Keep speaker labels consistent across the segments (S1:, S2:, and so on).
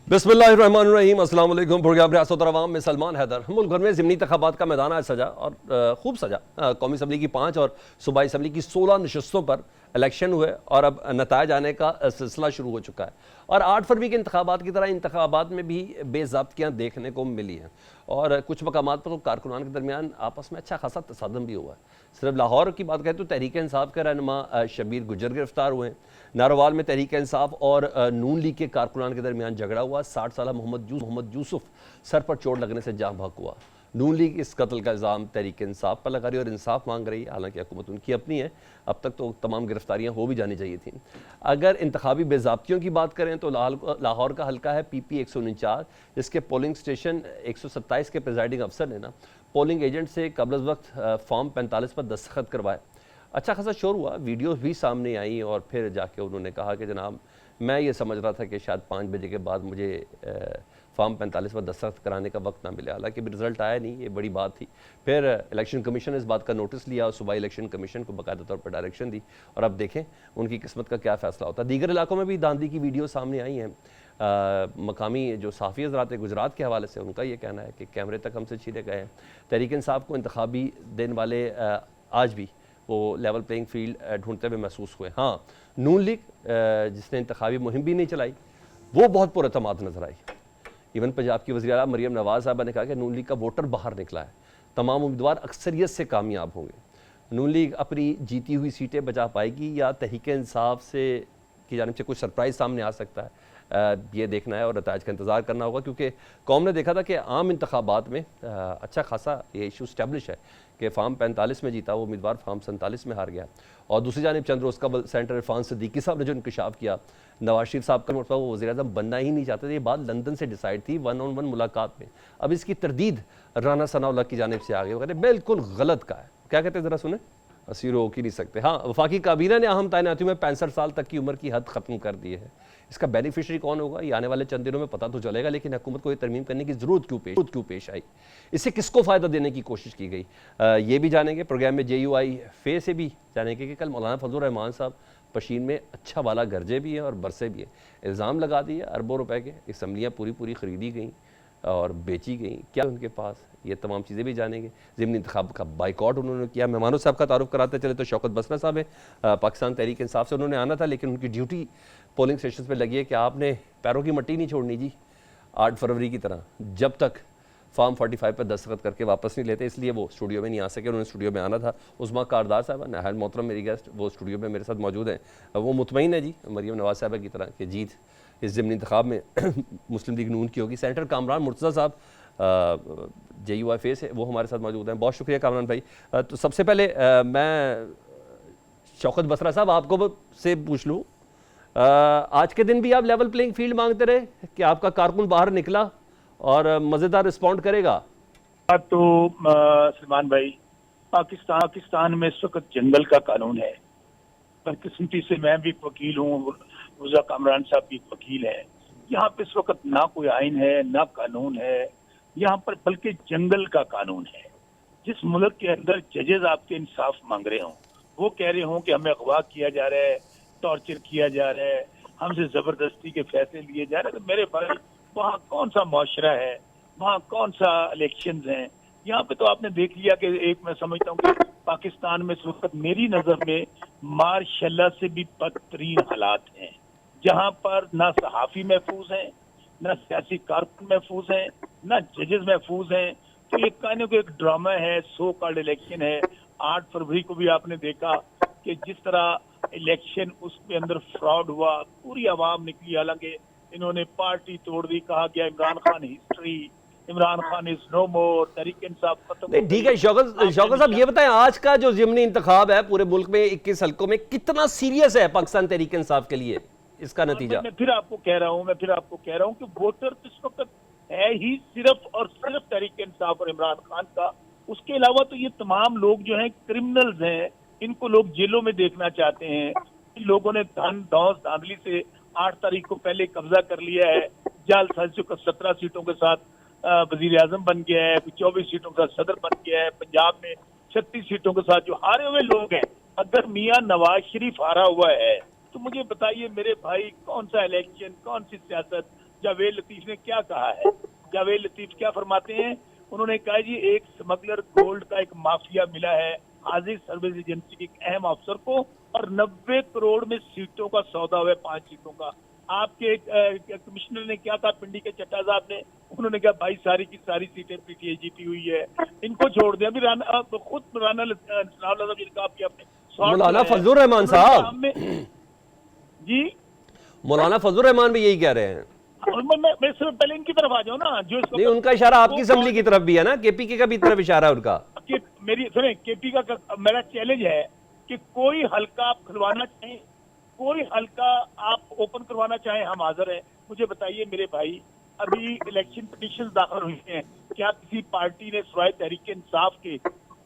S1: बिस्मिल्लाहिर्रहमानिर्रहीम, अस्सलाम वालेकुम। प्रोग्राम रियासत और अवाम में सलमान हैदर। मुल्क भर में ज़िमनी इंतखाबात का मैदान आज सजा और खूब सजा। कौमी असम्बली की 5 और सूबाई असम्बली की 16 नशस्तों पर इलेक्शन हुए और अब नतायज आने का सिलसिला शुरू हो चुका है। और 8 फरवरी के इंतखाबात की तरह इंतखाबात में भी बेज़ाब्तियाँ देखने को मिली हैं और कुछ मकामात पर तो कारकुनान के दरमियान आपस में अच्छा खासा तसादम भी हुआ है। सिर्फ लाहौर की बात करें तो तहरीक इंसाफ के रहनुमा शबीर गुजर गिरफ्तार हुए हैं। नारोवाल में तहरीक इंसाफ और नून लीग के कारकुनान के दरमियान झगड़ा हुआ। 60 साल मोहम्मद यूसुफ सर पर चोट लगने से जाँ बहक हुआ। नून लीग इस कत्ल का इल्ज़ाम तहरीक इंसाफ पर लगा रही है और इंसाफ मांग रही है, हालांकि हुकूमत उनकी अपनी है। अब तक तो तमाम गिरफ्तारियां हो भी जानी चाहिए थी। अगर इंतखाबी बेज़ाब्तियों की बात करें तो लाहौर का हल्का है PP 149, जिसके पोलिंग स्टेशन 127 के प्रिजाइडिंग अफसर ने पोलिंग एजेंट से कबल वक्त फॉर्म 45 पर दस्तखत करवाए। अच्छा खासा शोर हुआ, वीडियो भी सामने आई और फिर जाके उन्होंने कहा कि जनाब मैं ये समझ रहा था कि शायद 5 बजे के बाद मुझे फॉर्म 45 पर दस्तखत कराने का वक्त ना मिले। हालांकि रिजल्ट आया नहीं, ये बड़ी बात थी। फिर इलेक्शन कमीशन ने इस बात का नोटिस लिया और सूबाई इलेक्शन कमीशन को बाकायदा तौर पर डायरेक्शन दी और अब देखें उनकी किस्मत का क्या फ़ैसला होता है। दीगर इलाकों में भी धांधली की वीडियो सामने आई हैं। मकामी जो साफ़ी हज़रात गुजरात के हवाले से उनका ये कहना है कि कैमरे तक हमसे छीने गए हैं। तहरीक इंसाफ को इंतखाबी देने वाले आज भी वो लेवल प्लेइंग फील्ड ढूंढते हुए महसूस हुए। हाँ, नून लीग जिसने इंतखाबी मुहिम भी नहीं चलाई वो बहुत पुरअतमाद नजर आई। इवन पंजाब की वज़ीर आला मरियम नवाज़ साहबा ने कहा कि नून लीग का वोटर बाहर निकला है, तमाम उम्मीदवार अक्सरियत से कामयाब होंगे। नून लीग अपनी जीती हुई सीटें बचा पाएगी या तहरीक इंसाफ से की जानिब से कुछ सरप्राइज सामने आ सकता है, ये देखना है और नताइज का इंतज़ार करना होगा। क्योंकि कौम ने देखा था कि आम इंतखाबात में अच्छा खासा ये इशू स्टैब्लिश है कि फॉर्म 45 में जीता वो उम्मीदवार फॉर्म 47 में हार गया। और दूसरी जानिब चंद रोज़ कबल सेंटर इरफान सिद्दीकी साहब ने जो इंकशाफ किया, नवाज शरीफ साहब का मतलब वो वज़ीर-ए-आज़म बनना ही नहीं चाहते थे। ये बात लंदन से डिसाइड थी 1-on-1 मुलाकात में। अब इसकी तरदीद राना सनाउल्लाह की जानिब से आ गई। वो कहते बिल्कुल गलत का है। क्या कहते हैं ज़रा सुने। असी रोक ही नहीं सकते। हाँ, वफाकी काबीना ने अहम तैनातियों में 65 साल तक की उम्र की हद ख़त्म कर दी है। इसका बेनिफिशरी कौन होगा ये आने वाले चंद दिनों में पता तो चलेगा, लेकिन हुकूमत को ये तरमीम करने की ज़रूरत क्यों पेश आई, इससे किसको फ़ायदा देने की कोशिश की गई, ये भी जानेंगे। प्रोग्राम में JUI फे से भी जानेंगे कि कल मौलाना फजलुर रहमान साहब पशीन में अच्छा वाला गरजे भी हैं और बरसे भी हैं। इल्ज़ाम लगा दिए अरबों रुपए के, असम्बलियाँ पूरी ख़रीदी गई और बेची गई, क्या उनके पास, ये तमाम चीज़ें भी जानेंगे। ज़िमनी इंतखाब का बाइकआउट उन्होंने किया। मेहमानों साहब का तारुफ कराते चले तो शौकत बसरा साहब है, पाकिस्तान तहरीक इंसाफ से उन्होंने आना था, लेकिन उनकी ड्यूटी पोलिंग स्टेशन पर लगी है कि आपने पैरों की मट्टी नहीं छोड़नी जी 8 फरवरी की तरह, जब तक फॉर्म 45 पर दस्तखत करके वापस नहीं लेते। इसलिए वो स्टूडियो में नहीं आ सके, उन्होंने स्टूडियो में आना था। उस्मा कारदार साहब नहायत मोहतरम मेरी गेस्ट, वो स्टूडियो में मेरे साथ मौजूद हैं। वो मुतमईन है जी मरियम नवाज़ साहबा की तरह कि जीत इस ज़िमनी इंतखाब में मुस्लिम लीग नून की होगी। सेनेटर कामरान मुर्तज़ा साहब JUI फे से वो हमारे साथ मौजूद हैं। बहुत शुक्रिया कामरान भाई। तो सबसे पहले मैं शौकत बसरा साहब आपको से पूछ लूँ, आज के दिन भी आप लेवल प्लेइंग फील्ड मांगते रहे कि आपका कारकुन बाहर निकला और मज़ेदार रिस्पॉन्ड करेगा?
S2: तो सलमान भाई, पाकिस्तान में इस वक्त जंगल का कानून है। बदकिस्मती से मैं भी वकील हूँ, मुर्तज़ा कामरान साहब भी वकील हैं। यहाँ पे इस वक्त ना कोई आइन है ना कानून है यहाँ पर, बल्कि जंगल का कानून है। जिस मुल्क के अंदर जजेस आपके इंसाफ मांग रहे हों, वो कह रहे हों कि हमें अगवा किया जा रहा है, टॉर्चर किया जा रहा है, हमसे जबरदस्ती के फैसले लिए जा रहे हैं, तो मेरे भाई वहाँ कौन सा मुआशरा है, वहाँ कौन सा इलेक्शन हैं? यहाँ पे तो आपने देख लिया कि एक मैं समझता हूँ कि पाकिस्तान में इस वक्त मेरी नजर में मार्शल्ला से भी बदतरीन हालात हैं, जहाँ पर ना सहाफी महफूज हैं, ना सियासी कारकुन महफूज हैं, ना जजेस महफूज हैं। तो ये कहने को एक ड्रामा है, सो कॉल्ड इलेक्शन है। 8 फरवरी को भी आपने देखा कि जिस तरह इलेक्शन उसके अंदर फ्रॉड हुआ, पूरी आवाम निकली। हालांकि इन्होंने पार्टी तोड़ दी, कहा गया Imran Khan history, Imran Khan is no more, Tehreek Insaf खत्म।
S1: ठीक है शौकत साहब, ये बताएं आज का जो ज़िमनी इंतखाब है पूरे मुल्क में 21 हल्कों में कितना सीरियस है पाकिस्तान तहरीक इंसाफ के लिए इसका नतीजा?
S2: मैं फिर आपको कह रहा हूँ कि वोटर इस वक्त है ही सिर्फ और सिर्फ तहरीक इंसाफ और इमरान खान का। उसके अलावा तो ये तमाम लोग जो हैं क्रिमिनल्स हैं, इनको लोग जेलों में देखना चाहते हैं। इन लोगों ने धांधली से 8 तारीख को पहले कब्जा कर लिया है। जाल साजिशों का 17 सीटों के साथ वजीर आजम बन गया है, 24 सीटों के साथ सदर बन गया है। पंजाब में 36 सीटों के साथ जो हारे हुए लोग हैं, अगर मियां नवाज शरीफ हारा हुआ है तो मुझे बताइए मेरे भाई, कौन सा इलेक्शन, कौन सी सियासत, जावेद लतीफ ने क्या कहा है। जावेद लतीफ क्या फरमाते हैं, उन्होंने कहा जी एक स्मगलर गोल्ड का एक माफिया मिला है हाजिर सर्विस एजेंसी के एक अहम अफसर को, और 90 करोड़ में सीटों का सौदा हुआ है, 5 सीटों का। आपके कमिश्नर ने क्या कहा पिंडी के चट्टा साहब ने, उन्होंने कहा भाई सारी की सारी सीटें पीटीआई जीती हुई है, इनको छोड़ दें। अभी खुद राना जिनका आपके अपने
S1: मौलाना फजलुर रहमान साहब
S2: जी,
S1: मौलाना फजलुर रहमान भी यही कह रहे हैं।
S2: मैं सिर्फ पहले इनकी तरफ आ जाऊं ना, जो
S1: नहीं, उनका इशारा आपकी असेंबली की तरफ भी है ना, केपी का भी तरफ इशारा है उनका।
S2: मेरी सुने, केपी का मेरा चैलेंज है कि कोई हल्का आप खुलवाना चाहें, कोई हल्का आप ओपन करवाना चाहें, हम हाजिर हैं। मुझे बताइए मेरे भाई, अभी इलेक्शन पिटीशन दाखिल हुई हैं, क्या किसी पार्टी ने सिवाय तहरीक इंसाफ के,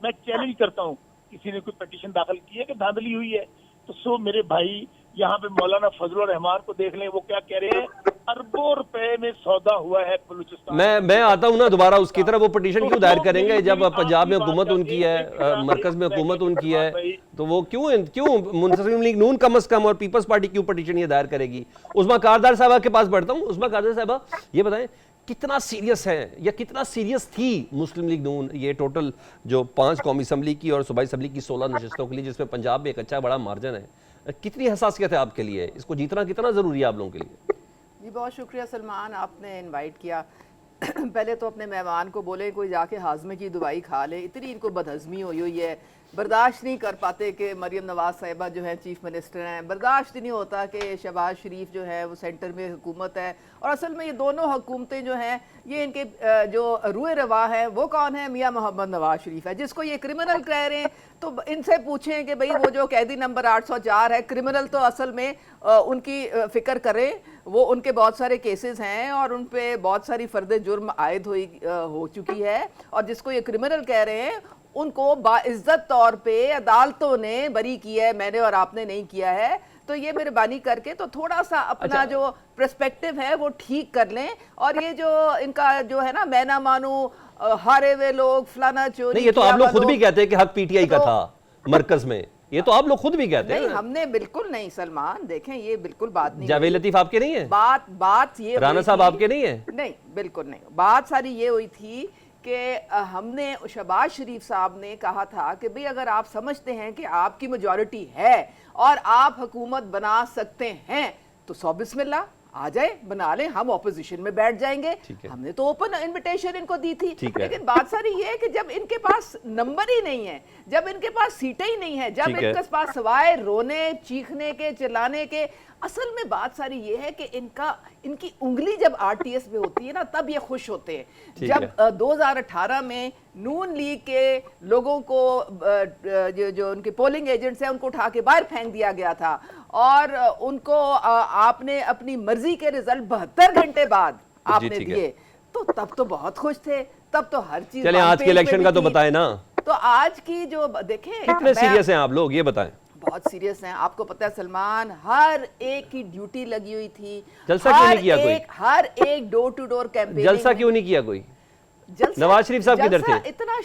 S2: मैं चैलेंज करता हूं, किसी ने कोई पिटीशन दाखिल की है कि धांधली हुई है? तो सो मेरे भाई यहाँ पे मौलाना फजलुर रहमान को देख लें, वो क्या कह रहे हैं, अरबों रुपए में सौदा हुआ है बलूचिस्तान।
S1: मैं आता हूं ना दोबारा उसकी तरफ। वो पिटीशन क्यों दायर करेंगे जब पंजाब में हुकूमत उनकी है, मरकज में हुकूमत उनकी है, तो वो क्यों मुंतसिम लीग नून कम से कम और पीपल्स पार्टी क्यों पिटीशन ये दायर करेगी? उस्मा कारदार साहबा के पास बढ़ता हूँ। उस्मा कारदार साहबा, ये बताएं कितना सीरियस है या कितना सीरियस थी मुस्लिम लीग नून, ये टोटल जो 5 कौमी असम्बली की और सूबाई असम्बली की 16 नशस्तों के लिए, जिसमें पंजाब में एक अच्छा बड़ा मार्जिन है, कितनी हसासियत है आपके लिए? इसको जीतना कितना जरूरी है आप लोगों के लिए?
S3: जी बहुत शुक्रिया सलमान, आपने इनवाइट किया। पहले तो अपने मेहमान को बोले कोई जाके हाजमे की दवाई खा ले, इतनी इनको बदहजमी हुई है, बर्दाश्त नहीं कर पाते कि मरियम नवाज साहिबा जो है चीफ मिनिस्टर हैं, बर्दाश्त नहीं होता कि शहबाज शरीफ जो है वो सेंटर में हुकूमत है। और असल में ये दोनों हुकूमतें जो हैं, ये इनके जो रूए रवा है वो कौन है? मियाँ मोहम्मद नवाज शरीफ है, जिसको ये क्रिमिनल कह रहे हैं। तो इनसे पूछें कि भाई वो जो कैदी नंबर 804 है, क्रिमिनल तो असल में उनकी फ़िक्र करें, वो उनके बहुत सारे केसेस हैं और उन पे बहुत सारी फ़र्द जुर्म आयद हो चुकी है, और जिसको ये क्रिमिनल कह रहे हैं उनको बाइज्जत तौर पे अदालतों ने बरी किया है, मैंने और आपने नहीं किया है। तो ये मेहरबानी करके तो थोड़ा सा अपना जो पर्सपेक्टिव है वो ठीक कर लें। और ये जो इनका जो है ना, मैं ना मानू, हारे हुए लोग, फलाना चोरी,
S1: नहीं, ये तो आप लोग खुद भी कहते हैं कि हक पीटीआई का था मरकज में, ये तो आप लोग खुद भी कहते हैं।
S3: नहीं, हमने बिल्कुल नहीं सलमान, देखें ये बिल्कुल बात नहीं।
S1: जावेद लतीफ आपके नहीं है?
S3: बात ये,
S1: राना साहब आपके नहीं है?
S3: नहीं, बिल्कुल नहीं। बात सारी ये हुई थी कि हमने, शहबाज शरीफ साहब ने कहा था कि भाई अगर आप समझते हैं कि आपकी मेजॉरिटी है और आप हुकूमत बना सकते हैं तो सौ बिस्मिल्लाह आ जाए, बना लें, हम ऑपोजिशन में बैठ जाएंगे। हमने तो ओपन इनविटेशन इनको दी थी। लेकिन बात सारी ये है कि जब इनके पास नंबर ही नहीं है, जब इनके पास सीटें ही नहीं है, जब इनके पास सवाए रोने, चीखने के, चिल्लाने के, असल में बात सारी ये है कि इनकी उंगली जब आरटीएस में होती है ना, तब ये खुश होते हैं। जब 2018 में नून लीग के लोगों को जो उनके पोलिंग एजेंट्स हैं उनको उठा के बाहर फेंक दिया गया था, और उनको आपने अपनी मर्जी के रिजल्ट 72 घंटे बाद आपने दिए, तो तब तो बहुत खुश थे, तब तो हर चीज।
S1: चलें आज के इलेक्शन का तो बताएं ना।
S3: तो आज की जो देखें,
S1: कितने सीरियस हैं आप लोग, ये बताएं।
S3: बहुत सीरियस हैं। आपको पता है सलमान, हर एक की ड्यूटी लगी हुई थी।
S1: जलसा क्यों नहीं किया कोई?
S3: हर एक डोर टू डोर कैंपेन।
S1: जलसा क्यों नहीं किया कोई? नवाज शरीफ साहब किधर थे?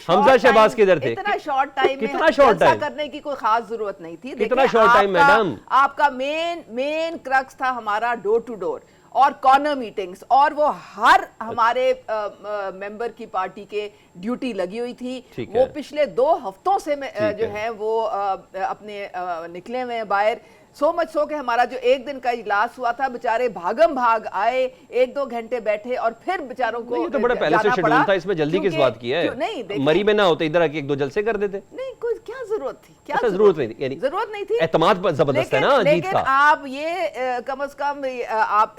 S1: हमजा शहबाज किधर थे?
S3: इतना शॉर्ट टाइम में
S1: कितना शॉर्ट टाइम
S3: करने की कोई खास जरूरत नहीं थी।
S1: कितना शॉर्ट टाइम मैडम?
S3: आपका मेन क्रक्स था हमारा डोर टू डोर और कॉर्नर मीटिंग्स, और वो हर हमारे मेंबर की पार्टी के ड्यूटी लगी हुई थी। वो पिछले 2 हफ्तों से जो है वो अपने निकले हुए हैं बाहर। सो मच सो कि हमारा जो एक दिन का इजलास हुआ था, बेचारे भागम भाग आए, 1-2 घंटे बैठे और फिर बेचारों को
S1: ये तो बड़ा पहले से शेड्यूल था, इसमें जल्दी किस बात की है?
S3: नहीं,
S1: मरी में ना होते इधर आके 1-2 जलसे कर देते।
S3: नहीं, कोई क्या जरूरत थी? क्या
S1: जरूरत नहीं थी? यानी
S3: जरूरत नहीं थी।
S1: एतमाद पर जबरदस्त है ना, जीत का।
S3: आप ये कम से कम आप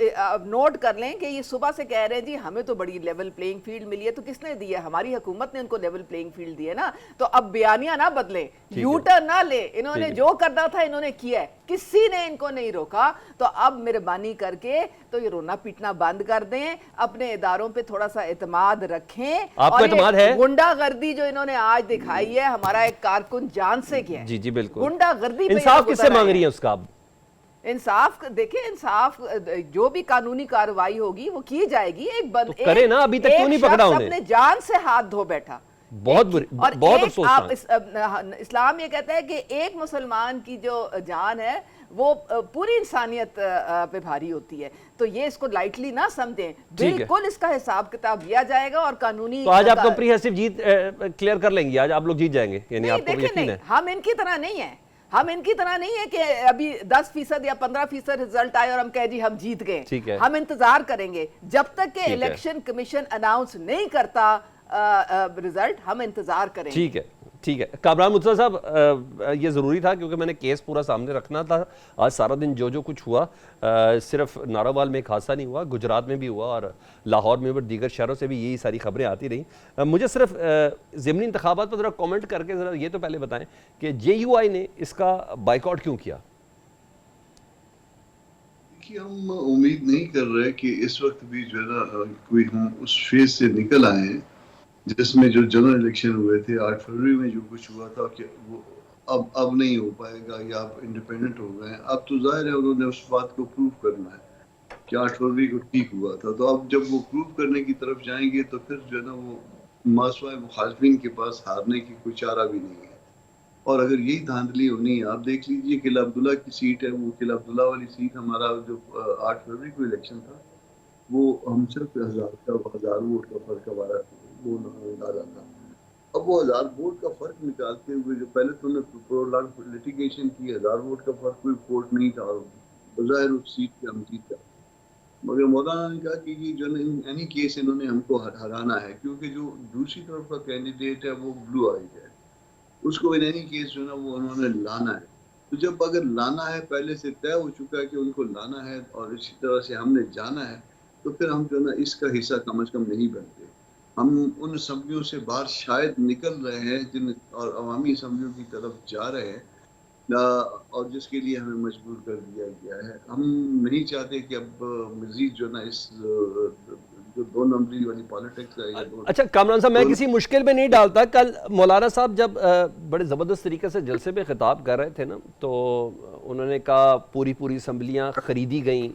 S3: नोट कर लें कि ये सुबह से कह रहे हैं जी हमें तो बड़ी लेवल प्लेइंग फील्ड मिली है। तो किसने दी है? हमारी हुकूमत ने उनको लेवल प्लेइंग फील्ड दी है ना। तो अब बयानियां ना बदले, यूटर्न ना ले, इन्होंने जो करना था इन्होंने किया है, किसी ने इनको नहीं रोका। तो अब मेहरबानी करके तो ये रोना पीटना बंद कर दें, अपने इदारों पे थोड़ा सा एतमाद रखें।
S1: आपको एतमाद है?
S3: गुंडागर्दी जो इन्होंने आज दिखाई है, हमारा एक कारकुन जान से किया है।
S1: जी जी बिल्कुल।
S3: गुंडागर्दी
S1: इंसाफ किससे मांग रही है उसका?
S3: इंसाफ देखिए, इंसाफ जो भी कानूनी कार्रवाई होगी वो की जाएगी। एक बंद
S1: तो करे ना, अभी तक क्यों नहीं पकड़ा उन्हें?
S3: अपने जान से हाथ धो बैठा,
S1: बहुत बुरी, बहुत अफसोस।
S3: इस्लाम ये कहता है कि एक मुसलमान की जो जान है वो पूरी इंसानियत पे भारी होती है। तो ये इसको लाइटली ना समझें,
S1: है।
S3: बिल्कुल इसका हिसाब किताब लिया जाएगा और कानूनी।
S1: तो आज आप कॉम्प्रिहेंसिव जीत क्लियर कर लेंगे, आज आप लोग जीत जाएंगे, यानी
S3: नहीं,
S1: आपको
S3: देखें,
S1: यकीन
S3: नहीं,
S1: है?
S3: हम इनकी तरह नहीं है, हम इनकी तरह नहीं है कि अभी 10% या 15% रिजल्ट आए और हम कह जी हम जीत गए।
S1: ठीक है।
S3: हम इंतजार करेंगे जब तक कि
S1: ठीक है।
S3: इलेक्शन कमीशन अनाउंस नहीं करता रिजल्ट, हम इंतजार करेंगे।
S1: ठीक है, ठीक है। कामरान मुर्तज़ा साहब, ये ज़रूरी था क्योंकि मैंने केस पूरा सामने रखना था। आज सारा दिन जो जो कुछ हुआ, सिर्फ नारोवाल में एक हादसा नहीं हुआ, गुजरात में भी हुआ और लाहौर में और दीगर शहरों से भी यही सारी खबरें आती रहीं। मुझे सिर्फ ज़िमनी इंतखाबात पर ज़रा कमेंट करके ज़रा ये तो पहले बताएं कि JUI ने इसका बाइकआउट क्यों किया?
S4: देखिए, हम उम्मीद नहीं कर रहे कि इस वक्त भी जो है ना कोई हम उस फेज से निकल आए हैं जिसमें जो जनरल इलेक्शन हुए थे 8 फरवरी में जो कुछ हुआ था कि वो अब नहीं हो पाएगा या आप इंडिपेंडेंट हो गए। अब तो जाहिर है उन्होंने उस बात को प्रूव करना है कि 8 फरवरी को ठीक हुआ था। तो अब जब वो प्रूव करने की तरफ जाएंगे तो फिर जो है ना वो मासवाए मुखालफिन के पास हारने की कोई चारा भी नहीं है। और अगर यही धांधली होनी है, आप देख लीजिए किला अब्दुल्ला की सीट है, वो किला अब्दुल्ला वाली सीट हमारा जो 8 फरवरी को इलेक्शन था वो हम सिर्फ 1000 वोट का फर्क हमारा वो डाला था। अब वो 1000 वोट का फर्क निकालते हुए जो पहले तो उन्होंने प्रोलॉन्ग लिटिगेशन की, 1000 वोट का फर्क कोई वोट नहीं था और बजाय उस सीट पे हम जीत गए। मगर मौलाना ने कहा कि ये जो एनी केस इन्होंने हमको हराना है क्योंकि जो दूसरी तरफ का कैंडिडेट है वो ब्लू आई है, उसको इन एनी केस जो है ना वो उन्होंने लाना है। तो जब अगर लाना है, पहले से तय हो चुका है कि उनको लाना है और इसी तरह से हमने जाना है, तो फिर हम जो है ना इसका हिस्सा कम से कम नहीं बनते। हम उन असम्बलियों से बाहर शायद निकल रहे हैं जिन और अवामी असम्बलियों की तरफ जा रहे हैं और जिसके लिए हमें मजबूर कर दिया गया है। हम नहीं चाहते कि अब मजीद जो ना इस जो 2 नंबरी वाली पॉलिटिक्स है।
S1: अच्छा कामरान साहब, मैं किसी मुश्किल में नहीं डालता। कल मौलाना साहब जब बड़े ज़बरदस्त तरीके से जलसे पे खिताब कर रहे थे ना, तो उन्होंने कहा पूरी असम्बलियाँ ख़रीदी गई।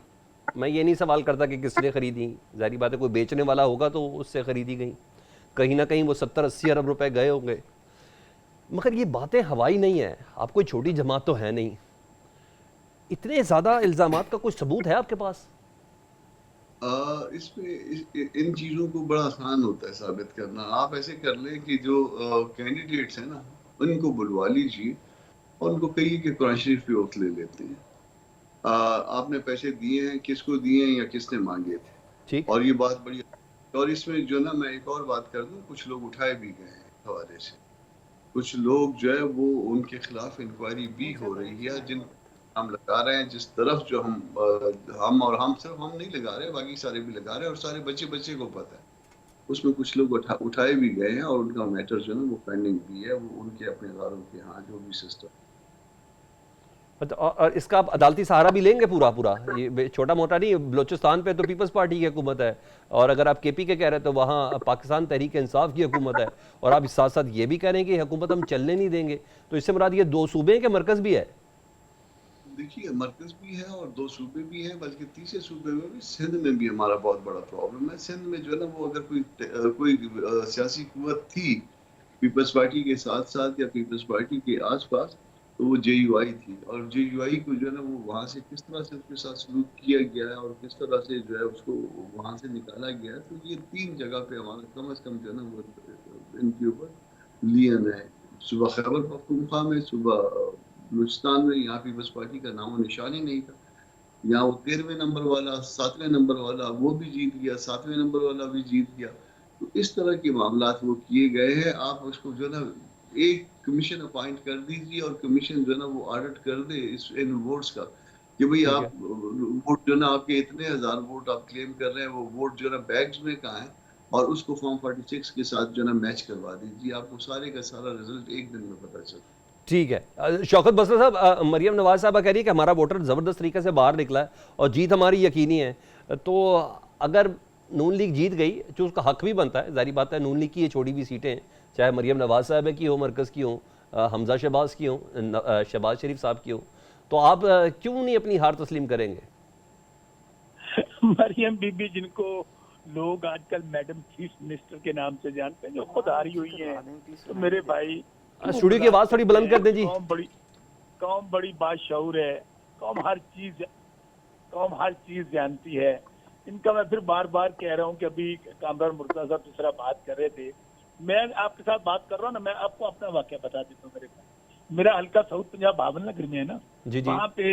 S1: मैं ये नहीं सवाल करता कि किसने ख़रीदी, ज़ाहिर बात है कोई बेचने वाला होगा तो उससे ख़रीदी गई, कहीं ना कहीं वो 70-80 अरब रुपए गए होंगे। मगर ये बातें हवाई नहीं है, आप कोई छोटी जमात तो है नहीं, इतने ज़्यादा इल्ज़ामात का कुछ सबूत है आपके पास?
S4: इसमें इन चीज़ों को बड़ा आसान होता है साबित करना। आप ऐसे कर लें कि जो कैंडिडेट्स हैं ना उनको बुलवा लीजिए और उनको कहिए कि कुरान शरीफ पे ओथ ले लेते हैं। आपने पैसे दिए हैं, किसको दिए हैं या किसने मांगे थे,
S1: ठीक।
S4: और ये बात बड़ी। और इसमें जो ना मैं एक और बात कर दूं, कुछ लोग उठाए भी गए हैं हवाले से, कुछ लोग जो है वो उनके खिलाफ इंक्वायरी भी हो रही है जिन हम लगा रहे हैं जिस तरफ जो हम और हम सिर्फ हम नहीं लगा रहे, बाकी सारे भी लगा रहे हैं और सारे बच्चे को पता है। उसमें कुछ लोग उठाए भी गए हैं और उनका मैटर जो है ना वो पेंडिंग भी है, वो उनके अपने इदारों के यहाँ जो भी सिस्टम।
S1: और इसका आप अदालती सहारा भी लेंगे पूरा? ये छोटा मोटा नहीं। बलोचिस्तान पे तो पीपल्स पार्टी की हुकूमत है और अगर आप KP के कह रहे हैं तो वहाँ पाकिस्तान तहरीक इंसाफ की हुकूमत है, और आप इस साथ साथ ये भी कह रहे हैं कि हुकूमत हम चलने नहीं देंगे, तो इससे मुराद ये 2 सूबे के मरकज़ भी है?
S4: देखिए, मरकज भी है और 2 सूबे भी हैं, बल्कि तीसरे सूबे में भी, सिंध में भी हमारा बहुत बड़ा प्रॉब्लम है। सिंध में जो है ना वो अगर कोई सियासी कुव्वत थी पीपल्स पार्टी के साथ साथ या पीपल्स पार्टी के आसपास, तो वो JUI थी। और JUI को जो है ना वो वहाँ से किस तरह से उसके साथ सलूक किया गया है और किस तरह से जो है उसको वहाँ से निकाला गया है, तो ये 3 जगह पे हमारा कम से कम जो है ना वो इनके ऊपर लियन है। सुबह खैबर पख्तूनख्वा में, सुबह बलूचिस्तान में, यहाँ पीपल्स पार्टी का नामो निशान ही नहीं था। यहाँ वो 13वें नंबर वाला, 7वें नंबर वाला वो भी जीत गया, 7वें नंबर वाला भी जीत गया। तो इस तरह के मामलात वो किए गए हैं। आप उसको जो है ना एक कमीशन अपॉइंट कर दीजिए और कमीशन जो है ना वो ऑडिट कर दे इन वोट्स का कि भाई आप वोट जो है ना आपके इतने 1000 वोट आप क्लेम कर रहे हैं, वो वोट जो है ना बैग्स में कहाँ है, और उसको फॉर्म 46 के साथ जो है ना मैच करवा दीजिए। आपको सारे का सारा रिजल्ट एक दिन में पता चलता।
S1: ठीक है। शौकत बसरा साहब, मरियम नवाज साहबा कह रही है कि हमारा वोटर ज़बरदस्त तरीके से बाहर निकला है और जीत हमारी यकीनी है, तो अगर नून लीग जीत गई, जो उसका हक भी बनता है, जारी बात है नून लीग की ये छोड़ी हुई सीटें, चाहे मरियम नवाज साहब की हो, मरकज़ की हो, हमजा शहबाज की हो, शहबाज शरीफ साहब की हो, तो आप क्यों नहीं अपनी हार तस्लीम करेंगे?
S2: मरियम बीबी, जिनको लोग आजकल मैडम चीफ मिनिस्टर के नाम से जानते हैं, जो खुद हारी हुई है, तो मेरे भाई
S1: स्टूडियो की आवाज़ थोड़ी बुलंद कर दें जी।
S2: कौम बड़ी बाशऊर है, कौम हर चीज जानती है इनका। मैं फिर बार बार कह रहा हूँ कि अभी कामरान मुर्तजा साहब जिस तरह बात कर रहे थे, मैं आपके साथ बात कर रहा हूँ ना, मैं आपको अपना वाकया बता देता हूँ। मेरा हल्का साउथ पंजाब भावन नगर में है ना,
S1: जी जी।
S2: वहाँ पे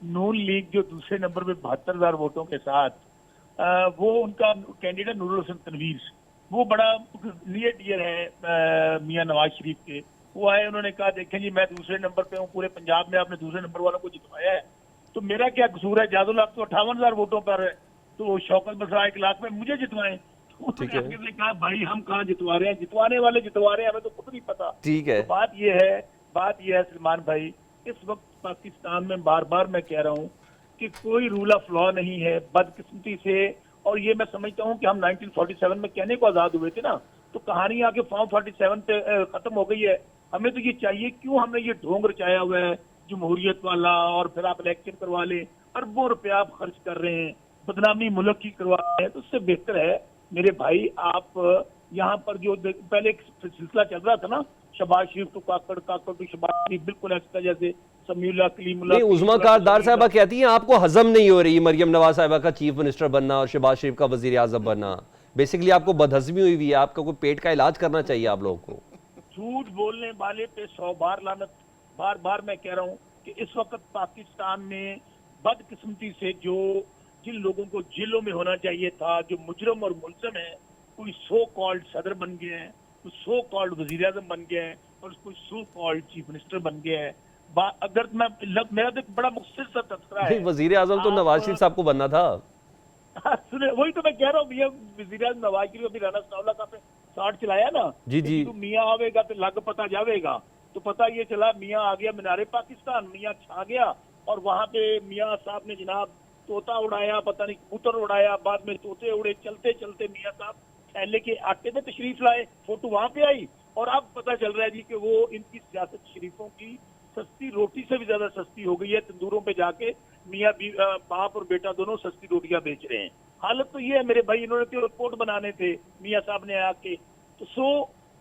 S2: नून लीग जो दूसरे नंबर पे 72,000 वोटों के साथ वो उनका कैंडिडेट नूरुल हसन तनवीर, वो बड़ा नियर डियर है मियां नवाज शरीफ के। वो आए, उन्होंने कहा देखें जी मैं दूसरे नंबर पे हूँ, पूरे पंजाब में आपने दूसरे नंबर वालों को जितवाया है, तो मेरा क्या कसूर है? जादुल आप तो 58,000 वोटों पर है, तो शौकत बसरा 1 लाख में मुझे जितवाएं। तो
S1: ठीक है।
S2: उन्होंने कहा भाई हम कहाँ जितवा रहे हैं, जितवाने वाले जितवा रहे हैं, हमें तो खुद नहीं पता।
S1: ठीक है।
S2: तो बात यह है सलमान भाई, इस वक्त पाकिस्तान में बार बार मैं कह रहा हूँ कि कोई रूल ऑफ लॉ नहीं है, बदकिस्मती से। और ये मैं समझता हूँ कि हम 1947 में कहने को आजाद हुए थे ना, तो कहानी आके फॉर्म 47 पे खत्म हो गई है। हमें तो ये चाहिए, क्यों हमने ये ढोंग रचाया हुआ है जमहूरियत वाला, और फिर आप इलेक्शन करवा ले, अरबों रुपया आप खर्च कर रहे हैं, बदनामी मुल्क की करवा रहे हैं। तो उससे बेहतर है मेरे भाई, आप यहाँ पर जो पहले एक सिलसिला चल रहा था ना, शहबाज शरीफ टू काकड़, काकड़ टू शहबाज शरीफ, बिल्कुल ऐसा जैसे समीउल्लाह कलीमुल्लाह।
S1: नहीं, उज़मा कारदार साहबा कहती हैं आपको हजम नहीं हो रही मरियम नवाज साहिबा का चीफ मिनिस्टर बनना और शहबाज शरीफ का वजीर आजम बनना। बेसिकली आपको बदहजमी हुई हुई है, आपका कोई पेट का इलाज करना चाहिए आप लोगों को।
S2: झूठ बोलने वाले पे 100 बार लानत। बार बार मैं कह रहा हूँ कि इस वक्त पाकिस्तान में बदकिस्मती से जिन लोगों को जेलों में होना चाहिए था, जो मुजरम और मुलजम है, कोई सो कॉल्ड सदर बन गए हैं, कोई सो कॉल्ड वजीर आजम बन गए हैं, और कोई सो कॉल्ड चीफ मिनिस्टर बन गए हैं। अगर मेरा तो बड़ा मुख्तसर सा तस्करा है।
S1: वजीर आजम तो नवाज शरीफ साहब को बनना था।
S2: सुने, वही तो मैं कह रहा हूँ भैया, वजीर आजम नवाज शरीफ अभी राना सनाउल्लाह का पे 60 चलाया ना,
S1: जी जी।
S2: तू मियाँ आवेगा तो लग पता जावेगा। तो पता ये चला मियाँ आ गया मीनारे पाकिस्तान, मियाँ छा गया, और वहां पे मियाँ साहब ने जनाब तोता उड़ाया, पता नहीं कबूतर उड़ाया, बाद में तोते उड़े, चलते चलते मियाँ साहब थैले के आटे में तशरीफ लाए, फोटो वहां पे आई। और अब पता चल रहा है जी कि वो इनकी सियासत शरीफों की सस्ती रोटी से भी ज्यादा सस्ती हो गई है। तंदूरों पे जाके मियाँ बाप और बेटा दोनों सस्ती रोटियां बेच रहे हैं। हालत तो ये है मेरे भाई, इन्होंने तो रिपोर्ट बनाने थे मियाँ साहब ने आके। तो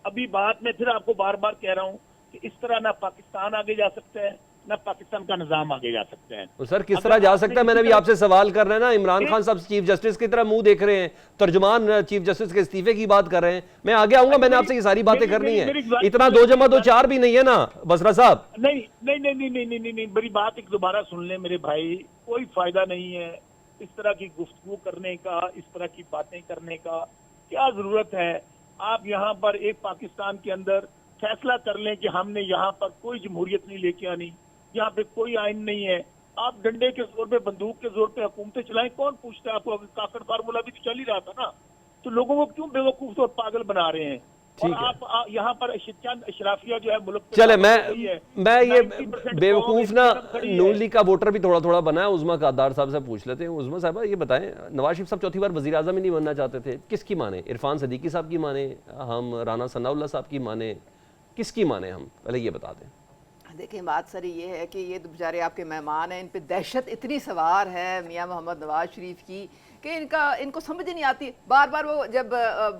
S2: अभी बात में फिर आपको बार बार कह रहा हूँ कि इस तरह ना पाकिस्तान आगे जा सकता है, ना पाकिस्तान का निजाम आगे जा सकता है।
S1: तो सर किस तरह जा सकता है? मैंने भी आपसे सवाल कर रहे हैं ना, इमरान खान साहब चीफ जस्टिस की तरह मुंह देख रहे हैं, तर्जुमान चीफ जस्टिस के इस्तीफे की बात कर रहे हैं। मैं आगे आऊंगा, मैंने आपसे ये सारी बातें करनी है। इतना 2 जमा 2 4 भी नहीं है ना बसरा साहब।
S2: नहीं नहीं नहीं नहीं नहीं नहीं नहीं, मेरी बात एक दोबारा सुन ले मेरे भाई, कोई फायदा नहीं है इस तरह की गुफ्तगू करने का, इस तरह की बातें करने का। क्या जरूरत है? आप यहाँ पर एक पाकिस्तान के अंदर फैसला कर लें कि हमने यहाँ पर कोई जमहूरियत नहीं लेके आनी, यहाँ पे कोई आइन नहीं है। आप डंडे के जोर पे, बंदूक के जोर पे हुकूमतें चलाएं, कौन पूछता है आपको? काकड़ फार्मूला भी तो चल ही रहा था ना, तो लोगों को क्यों बेवकूफ और पागल बना रहे हैं? और आप यहाँ पर चंद अशराफिया जो है मुल्क,
S1: चले मैं ये बेवकूफ ना नून लीग का वोटर भी थोड़ा थोड़ा बना है। उज़मा कारदार साहब से पूछ लेते हैं। उज़मा साहब ये बताएं, नवाज शरीफ साहब चौथी बार वजीर आजम ही नहीं बनना चाहते थे, किसकी माने? इरफान सदीकी साहब की माने हम, राना सनाउल्लाह साहब की माने, किसकी माने हम? पहले ये बता दें।
S3: देखिए बात सर ये है कि ये तो बेचारे आपके मेहमान हैं, इन पे दहशत इतनी सवार है मियां मोहम्मद नवाज शरीफ की कि इनको समझ ही नहीं आती। बार बार वो जब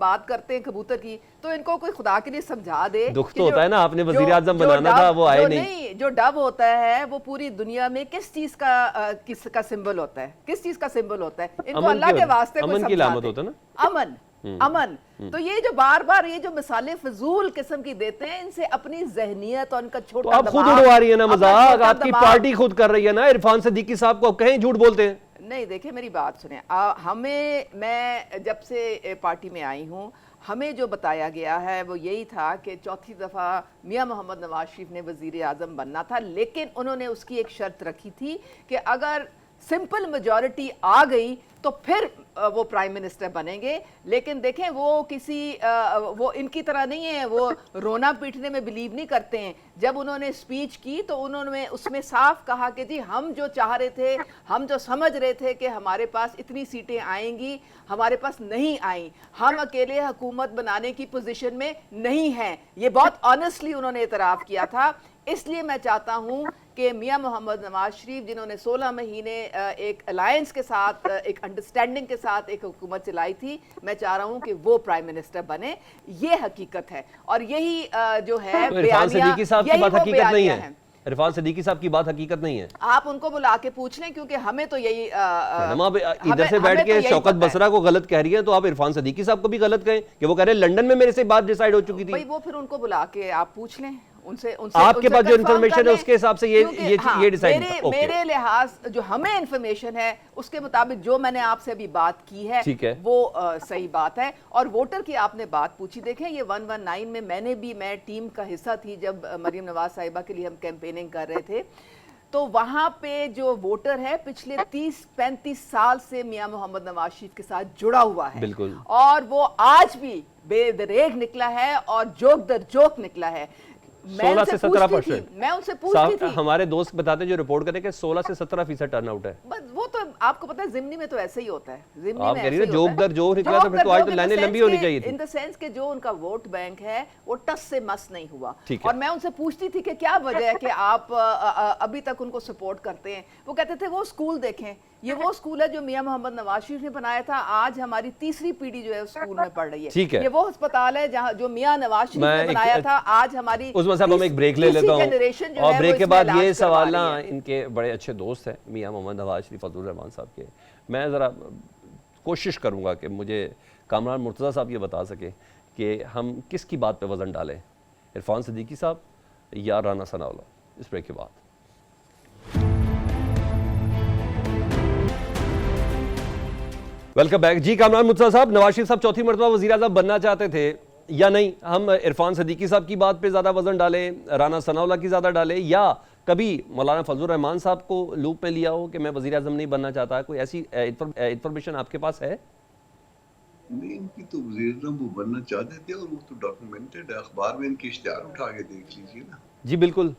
S3: बात करते हैं कबूतर की, तो इनको कोई खुदा के लिए समझा दे।
S1: दुख तो होता है ना, आपने वजीर आजम बनाना था, वो आए नहीं।
S3: जो डब होता है वो पूरी दुनिया में किस चीज का सिंबल होता है? किस चीज का सिंबल होता है? इनको अल्लाह के वास्ते
S1: अमन की अलामत होता है ना,
S3: अमन। तो ये जो बार बार ये जो मिसालें फजूल किस्म की देते हैं, इनसे अपनी जहनियत और उनका छोटा,
S1: तो आप खुद उड़वा रही है ना मजाक, आपकी पार्टी खुद कर रही है ना। इरफान सदीकी साहब को कहीं झूठ बोलते हैं।
S3: नहीं देखिए मेरी बात सुने, मैं जब से पार्टी में आई हूँ, हमें जो बताया गया है वो यही था कि चौथी दफ़ा मियां मोहम्मद नवाज शरीफ ने वज़ीर आज़म बनना था, लेकिन उन्होंने उसकी एक शर्त रखी थी कि अगर सिंपल मेजॉरिटी आ गई तो फिर वो प्राइम मिनिस्टर बनेंगे। लेकिन देखें वो इनकी तरह नहीं है, वो रोना पीटने में बिलीव नहीं करते हैं। जब उन्होंने स्पीच की तो उन्होंने उसमें साफ कहा कि जी हम जो चाह रहे थे, हम जो समझ रहे थे कि हमारे पास इतनी सीटें आएंगी, हमारे पास नहीं आई, हम अकेले हुकूमत बनाने की पोजीशन में नहीं हैं। ये बहुत ऑनेस्टली उन्होंने इतराफ़ किया था। इसलिए मैं चाहता हूं कि मियां मोहम्मद नवाज शरीफ, जिन्होंने 16 महीने एक अलायंस के साथ, एक अंडरस्टैंडिंग के साथ एक हुकूमत चलाई थी, मैं चाह रहा हूं कि वो प्राइम मिनिस्टर बने। ये हकीकत है, और यही जो है
S1: इरफान सदीकी साहब की बात हकीकत नहीं है। इरफान सिद्दीकी साहब की बात हकीकत नहीं है।
S3: आप उनको बुला के पूछ लें, क्योंकि हमें तो यही
S1: मैडम आप इधर
S3: हमें-
S1: से बैठ
S3: हमें तो
S1: के
S3: यही
S1: शौकत
S3: पता है।
S1: बसरा को गलत कह रही है, तो आप इरफान सिद्दीकी साहब को भी गलत कहें कि वो कह रहे हैं लंदन में मेरे से बात डिसाइड हो चुकी
S3: भाई
S1: थी।
S3: वो फिर उनको बुला के आप पूछ लें उनसे उनसे
S1: आपके
S3: उनसे
S1: पास जो
S3: confirm
S1: इंफॉर्मेशन
S3: कर
S1: है
S3: लें।
S1: उसके हिसाब से ये
S3: क्योंकि
S1: ये डिसाइड
S3: मेरे लिहाज जो हमें इंफॉर्मेशन है उसके मुताबिक जो मैंने आपसे अभी बात की है
S1: ठीक है।
S3: वो सही बात है। और वोटर की आपने बात पूछी, देखें ये 119 में मैं टीम का हिस्सा थी जब मरियम नवाज साहिबा के लिए हम कैंपेनिंग कर रहे थे, तो वहां पे जो वोटर है पिछले 30-35 साल से मियां मोहम्मद नवाज शरीफ के साथ जुड़ा हुआ है।
S1: बिल्कुल।
S3: और वो आज भी बेदरेग निकला है और जोक दर जोक निकला है।
S1: 16 से 17%।
S3: मैं उनसे पूछती थी,
S1: हमारे दोस्त बताते हैं जो रिपोर्ट करें कि 16 से 17% टर्नआउट है।
S3: बस वो तो आपको पता है जिमनी में तो ऐसे ही होता है। जिमनी
S1: आप
S3: में
S1: कह रही
S3: ऐसे
S1: हैं
S3: ही
S1: जोक
S3: होता है।
S1: दर जोक निकला, तो फिर तो आज तो लाइनें लंबी होनी चाहिए थी।
S3: इन द सेंस के जो उनका वोट बैंक है वो टस से मस नहीं हुआ।
S1: ठीक है।
S3: और मैं उनसे पूछती थी कि क्या वजह है कि आप अभी तक उनको सपोर्ट करते हैं। वो कहते थे वो स्कूल देखें, ये वो स्कूल है जो मियां मोहम्मद नवाज शरीफ ने बनाया था, आज हमारी तीसरी पीढ़ी जो है उस स्कूल में पढ़ रही है।
S1: ठीक है।
S3: ये वो अस्पताल है जहां जो मियां नवाज शरीफ
S1: मैं
S3: ने
S1: एक-
S3: बनाया था, आज हमारी
S1: उसमें साहब हम एक ब्रेक ले लेता हूँ
S3: generation जो
S1: और
S3: है
S1: ब्रेक
S3: वो
S1: के
S3: इसमें
S1: बाद
S3: इलाज
S1: ये
S3: करवा
S1: सवाल
S3: रही
S1: ना
S3: है।
S1: इनके बड़े अच्छे दोस्त हैं मियां मोहम्मद नवाज शरीफ फजलुर रहमान साहब के, मैं ज़रा कोशिश करूँगा कि मुझे कामरान मुर्तज़ा साहब ये बता सके कि हम किसकी बात पे वज़न डालें, इरफान सिद्दीकी साहब या राना सनाउल्लाह। इस ब्रेक के बाद वेलकम बैक। जी कामरान मुर्तज़ा साहब, नवाज शरीफ साहब चौथी मरतबा वज़ीर आज़म बनना चाहते थे या नहीं? हम इरफान सिद्दीकी साहब की बात पे ज़्यादा वज़न डालें, राना सनाउल्लाह की ज़्यादा डालें, या कभी मौलाना फजलुर रहमान साहब को लूप में लिया हो कि मैं वज़ीर आज़म नहीं बनना चाहता? कोई ऐसी इंफॉर्मेशन आपके पास है?
S4: नहीं, इनकी तो वज़ीर-ए-आज़म वो बनना चाहते थे और वो तो डॉक्यूमेंटेड है, अखबार में इनके इश्तिहार उठा के देख लीजिए ना।
S1: जी बिल्कुल।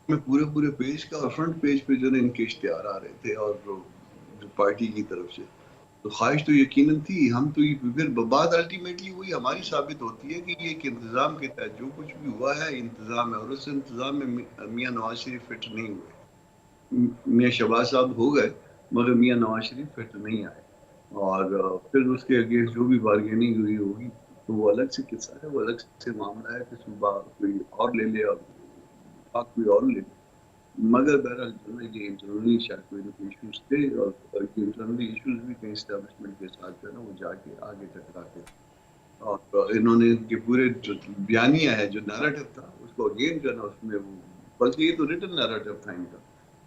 S4: में पूरे पेज का और फ्रंट पेज पे जो है इनके इश्तिहार आ रहे थे और जो पार्टी की तरफ से, तो ख्वाहिश तो यकीनन थी। हम तो ये फिर बात अल्टीमेटली वही हमारी साबित होती है कि ये एक इंतज़ाम के तहत जो कुछ भी हुआ है इंतज़ाम है, और उस इंतज़ाम में मियां नवाज शरीफ फिट नहीं हुए। मियां शहबाज साहब हो गए मगर मियां नवाज शरीफ फिट नहीं आए, और फिर उसके अगेंस्ट जो भी बार्गेनिंग हुई होगी तो वो अलग से किस्सा है, वो अलग से मामला है कि सुबह कोई और ले ले और बात कोई और ले ले। मगर बहरहाल जो है ये इंटरनली शायद कोई ना कोई इशूज थे, और इंटरनली इशूज भी कहीं एस्टेब्लिशमेंट के साथ जो है ना वो जाके आगे टकराते, और इन्होंने इनके पूरे जो बयानिया है जो नैरेटिव था उसको अगेन जो है ना उसमें वो, बल्कि ये तो रिटन नैरेटिव था इनका,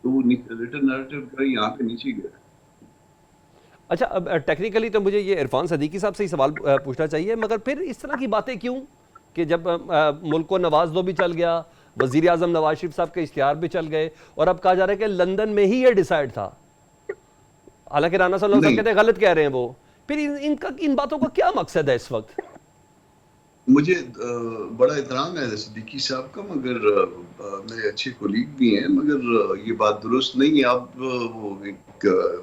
S4: तो वो रिटन नैरेटिव का यहाँ पे नीचे गया।
S1: अच्छा, अब टेक्निकली तो मुझे ये इरफान सिद्दीकी साहब से ही सवाल पूछना चाहिए, मगर फिर इस तरह की बातें क्यों कि जब मुल्क को नवाज दो भी चल गया, वजीर आजम नवाज शरीफ साहब के इश्तिहार भी चल गए, और अब कहा जा रहा है कि लंदन में ही ये डिसाइड था। हालांकि राना सल्लल्लाहु अलैहि वसल्लम कहते हैं गलत कह रहे हैं वो, फिर इन बातों का क्या मकसद है इस वक्त?
S4: मुझे बड़ा एहतराम है सिद्दीकी साहब का, मगर मेरे अच्छे कोलीग भी हैं, मगर ये बात दुरुस्त नहीं है। अब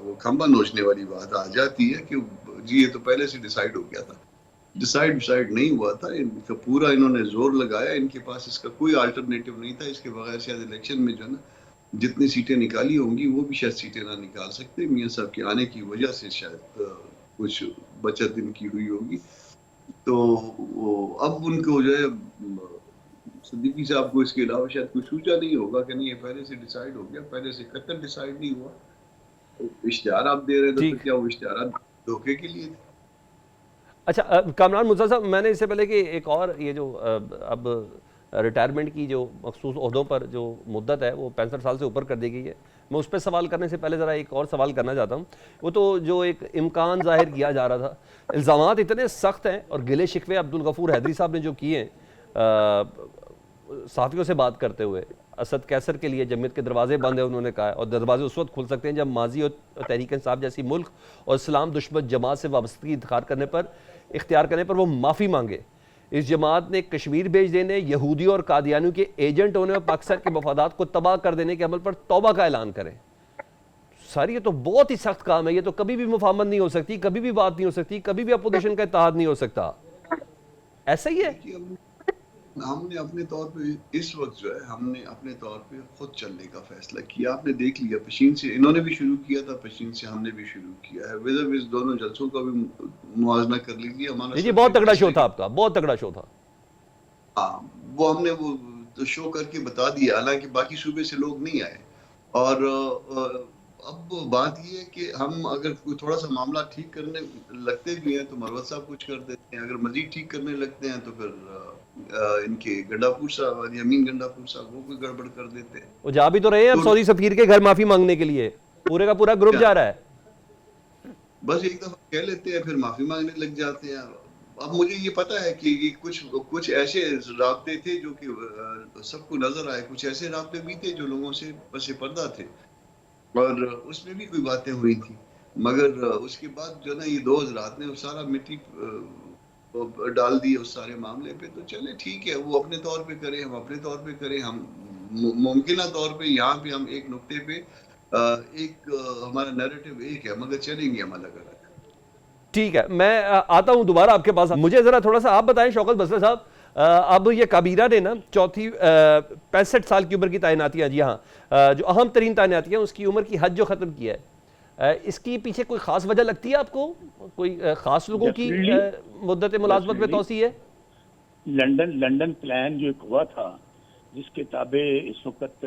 S4: वो खंबा नोचने वाली बात आ जाती है कि जी ये तो पहले से डिसाइड हो गया था। डिसाइड नहीं हुआ था, इनका पूरा इन्होंने जोर लगाया, इनके पास इसका कोई अल्टरनेटिव नहीं था। इसके बगैर शायद इलेक्शन में जो है ना जितनी सीटें निकाली होंगी वो भी शायद सीटें ना निकाल सकते। मियां साहब के आने की वजह से शायद कुछ बचत इनकी हुई होगी, तो अब उनको जो है सिद्दीकी साहब को इसके अलावा शायद कुछ सूझा नहीं होगा कि नहीं ये पहले से डिसाइड हो गया, पहले से कतई डिसाइड नहीं हुआ। इश्तिहार आप दे रहे थे तो क्या वो इश्तिहार धोखे के लिए थे?
S1: अच्छा कामरान मुर्तज़ा साहब, मैंने इससे पहले कि एक और ये जो अब रिटायरमेंट की जो मखसूस ओहदों पर जो मुद्दत है वो 65 साल से ऊपर कर दी गई है, मैं उस पर सवाल करने से पहले ज़रा एक और सवाल करना चाहता हूँ। वो तो जो एक इम्कान जाहिर किया जा रहा था, इल्ज़ामात इतने सख्त हैं और गिले शिकवे अब्दुल गफूर हैदरी साहब ने जो किए हैं सहाफ़ियों से बात करते हुए, असद कैसर के लिए जमीयत के दरवाजे बंद है उन्होंने कहा, और दरवाजे उस वक्त खुल सकते हैं जब माजी और तहरीक इंसाफ जैसी मुल्क और इस्लाम दुश्मन जमात से वाबस्तगी इख्तियार करने पर वो माफ़ी मांगे। इस जमात ने कश्मीर भेज देने, यहूदी और कादियानियों के एजेंट होने और पाकिस्तान के मफादात को तबाह कर देने के अमल पर तौबा का ऐलान करें। सर ये तो बहुत ही सख्त काम है, ये तो कभी भी मुफाहमत नहीं हो सकती, कभी भी बात नहीं हो सकती, कभी भी अपोजिशन का इत्तेहाद नहीं हो सकता, ऐसा ही है।
S4: हमने अपने तौर पे इस वक्त जो है हमने अपने तौर पे खुद चलने का फैसला किया। आपने देख लिया पशीन से इन्होंने भी शुरू किया था, पशीन से हमने भी शुरू किया है। विद दोनों जलसों का भी मुआवजा कर लीजिए। हमारा
S1: जी बहुत तगड़ा शो था आपका, बहुत तगड़ा शो था।
S4: हाँ, वो हमने वो तो शो करके बता दिया, हालांकि बाकी सूबे से लोग नहीं आए। और अब बात ये है कि हम अगर कोई थोड़ा सा मामला ठीक करने लगते भी हैं तो मरवत साहब कुछ कर देते हैं, अगर मजीद ठीक करने लगते हैं तो फिर इनके गंडापुर साहब, यमीन गंडापुर साहब, वो कोई गड़बड़ कर देते हैं।
S1: वो जा भी तो रहे हैं अब
S4: तो
S1: सऊदी सफीर के घर माफी मांगने के लिए, पूरे का पूरा ग्रुप
S4: क्या
S1: जा रहा है।
S4: बस एक दफा कह लेते हैं फिर माफी मांगने लग जाते हैं। अब मुझे ये पता है कि ये कुछ ऐसे राब्ते थे जो कि सबको नजर आए, कुछ ऐसे राब्ते भी थे जो लोगों से पसे पर्दा थे, और उसमें भी कोई बातें हुई थी। मगर उसके बाद जो ना ये 2 हज़रात ने वो सारा मिट्टी डाल दी उस सारे मामले पे। तो चले ठीक है, वो अपने तौर पे करें, हम अपने तौर पे करें। हम मुमकिन तौर पे यहाँ पे हम एक नुक्ते पे हमारा नैरेटिव एक है, मगर चलेंगे हम अलग अलग।
S1: ठीक है, मैं आता हूं दोबारा आपके पास। मुझे जरा थोड़ा सा आप बताएं शौकत बसर साहब, अब ये काबीना ने ना चौथी 65 साल की उम्र की तैनातियां, जी हाँ, जो अहम तरीन तैनातियां, उसकी उम्र की हद जो खत्म किया है, इसकी पीछे कोई खास वजह लगती है आपको? कोई खास लोगों की मुद्दत मुलाजमत में तोसी है?
S2: लंदन प्लान जो एक हुआ था, जिसके ताबे इस वक्त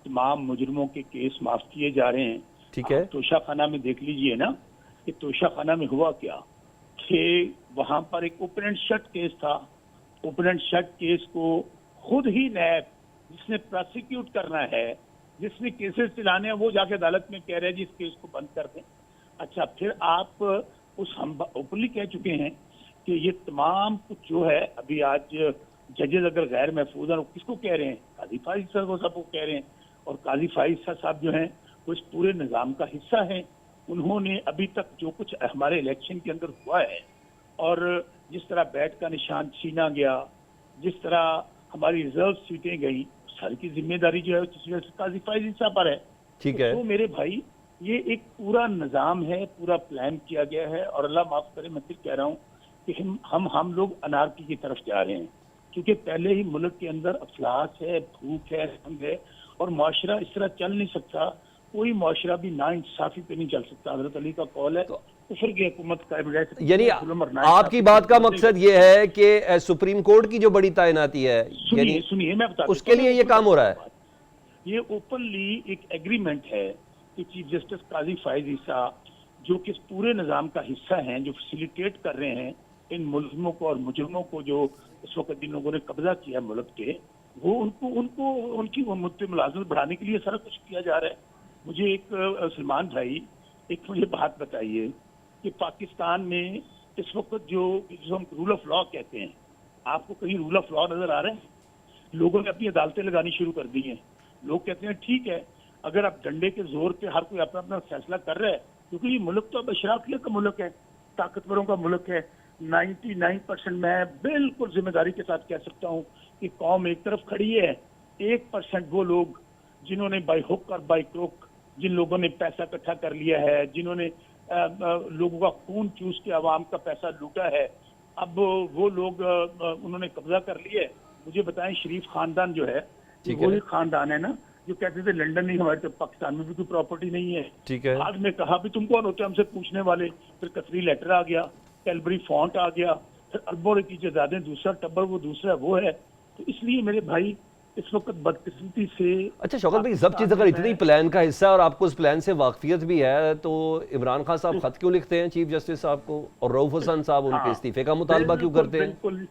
S2: तमाम मुजरिमों के केस माफ किए जा रहे हैं।
S1: ठीक है।
S2: तोशा खाना में देख लीजिए ना कि तोशा खाना में हुआ क्या कि वहां पर एक ओपन एंड शट केस था। ओपन एंड शट केस को खुद ही नैब, जिसने प्रोसिक्यूट करना है, जिसने केसेस चलाने हैं, वो जाके अदालत में कह रहे हैं जी इस केस को बंद कर दें। अच्छा, फिर आप हम ओपनली कह चुके हैं कि ये तमाम कुछ जो है, अभी आज जजेस अगर गैर महफूज हैं, किसको कह रहे हैं? काजी फाइज साहब को सबको कह रहे हैं। और काजी फाइज साहब जो हैं वो इस पूरे निज़ाम का हिस्सा हैं। उन्होंने अभी तक जो कुछ हमारे इलेक्शन के अंदर हुआ है, और जिस तरह बैट का निशान छीना गया, जिस तरह हमारी रिजर्व सीटें गई, सारी की जिम्मेदारी जो है काजी फाइज साहब पर है।
S1: ठीक है।
S2: तो मेरे भाई, ये एक पूरा निज़ाम है, पूरा प्लान किया गया है। और अल्लाह माफ करे, मैं फिर कह रहा हूँ कि हम लोग अनारकी की तरफ जा रहे हैं, क्योंकि पहले ही मुल्क के अंदर अफलास है, भूख है, तंग है, और माशरा इस तरह चल नहीं सकता। कोई माशरा भी ना इंसाफी पे नहीं चल सकता। हजरत अली का कौल है, कुफर की हुकूमत कायम रह सकती है।
S1: यानी आपकी बात का मकसद ये है कि सुप्रीम कोर्ट की जो बड़ी तैनाती है,
S2: सुनिए मैं बता
S1: उसके लिए ये काम हो रहा है।
S2: ये ओपनली एक एग्रीमेंट है कि चीफ जस्टिस काजी फाइज ईसा, जो कि इस पूरे निज़ाम का हिस्सा हैं, जो फैसिलिटेट कर रहे हैं इन मुल्ज़िमों को और मुजरिमों को जो इस वक्त जिन लोगों ने कब्जा किया मुल्क के, वो उनको उनकी मुद्दे मुलाजमत बढ़ाने के लिए सारा कुछ किया जा रहा है। मुझे एक सलमान भाई, एक मुझे बात बताइए कि पाकिस्तान में इस वक्त जो हम रूल ऑफ लॉ कहते हैं, आपको कहीं रूल ऑफ लॉ नजर आ रहे हैं? लोगों ने अपनी अदालतें लगानी शुरू कर दी हैं। लोग कहते हैं ठीक है, अगर आप डंडे के जोर पे हर कोई अपना अपना फैसला कर रहा है, क्योंकि ये मुल्क तो अब अशराफियत का मुल्क है, ताकतवरों का मुल्क है। 99% मैं बिल्कुल जिम्मेदारी के साथ कह सकता हूँ कि कौम एक तरफ खड़ी है। 1% वो लोग जिन्होंने बाई हुक और बाई क्रुक, जिन लोगों ने पैसा इकट्ठा कर लिया है, जिन्होंने लोगों का खून चूस के आवाम का पैसा लूटा है, अब वो लोग उन्होंने कब्जा कर लिया है। मुझे बताएं, शरीफ खानदान जो है, वही खानदान है ना जो कहते थे लंदन नहीं, हमारे तो पाकिस्तान में भी कोई प्रॉपर्टी नहीं है।
S1: ठीक है।
S2: बाद में कहा भी तुम कौन होते हमसे पूछने वाले। फिर कसरी लेटर आ गया, कैलबरी फॉन्ट आ गया, फिर अरबों की जायदादें, दूसरा टब्बर वो दूसरा वो है। तो इसलिए मेरे भाई, इस वक्त बदकिस्मती से।
S1: अच्छा शौकत भाई, सब चीज़ अगर इतनी प्लान का हिस्सा है और आपको उस प्लान से वाकफियत भी है, तो इमरान खान साहब खत क्यों लिखते हैं चीफ जस्टिस साहब को, और रऊफ हसन साहब उनके इस्तीफे का मुतालबा क्यों करते हैं?
S2: बिल्कुल,